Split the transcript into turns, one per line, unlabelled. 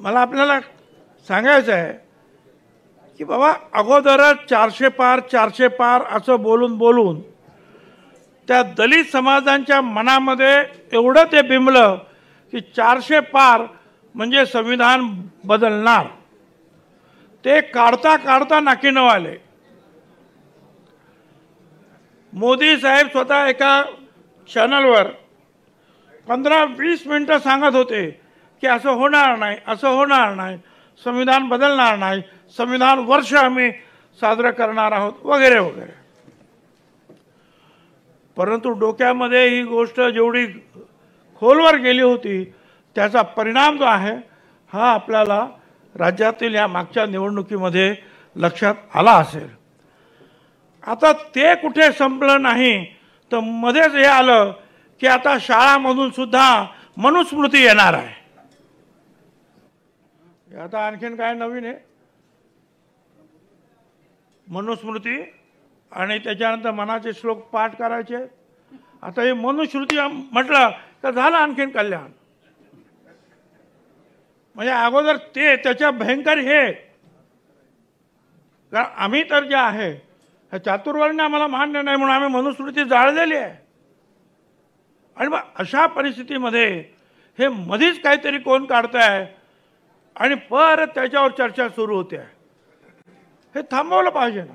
मला आपल्याला सांगायचं आहे की बाबा अगोदरच 400 पार 400 पार असं बोलून बोलून त्या दलित समाजांच्या मनामध्ये एवढं ते बिंबलं की 400 पार म्हणजे संविधान बदलणार. ते काढता काढता नाकीनऊ आले. मोदी साहेब स्वतः एका चॅनलवर 15-20 मिनिटं सांगत होते की असं होणार नाही, असं होणार नाही, संविधान बदलणार नाही, संविधान वर्ष आम्ही साजरं करणार आहोत वगैरे वगैरे. परंतु डोक्यामध्ये ही गोष्ट जेवढी खोलवर गेली होती त्याचा परिणाम जो आहे हा आपल्याला राज्यातील या मागच्या निवडणुकीमध्ये लक्षात आला असेल. आता ते कुठे संपलं नाही तर मध्येच हे आलं की आता शाळांमधून सुद्धा मनुस्मृती येणार आहे. आता आणखीन काय नवीन आहे? मनुस्मृती आणि त्याच्यानंतर मनाचे श्लोक पाठ करायचे. आता हे मनुस्मृती म्हटलं तर झालं आणखीन कल्याण. म्हणजे अगोदर ते त्याच्या भयंकर हे, कारण आम्ही तर जे आहे चातुर्वर्ण्य आम्हाला मान्य नाही म्हणून आम्ही मनुस्मृती जाळलेली आहे. आणि मग अशा परिस्थितीमध्ये हे मधीच काहीतरी कोण काढताय आणि परत त्याच्यावर चर्चा सुरू होते. हे थांबवलं पाहिजे ना.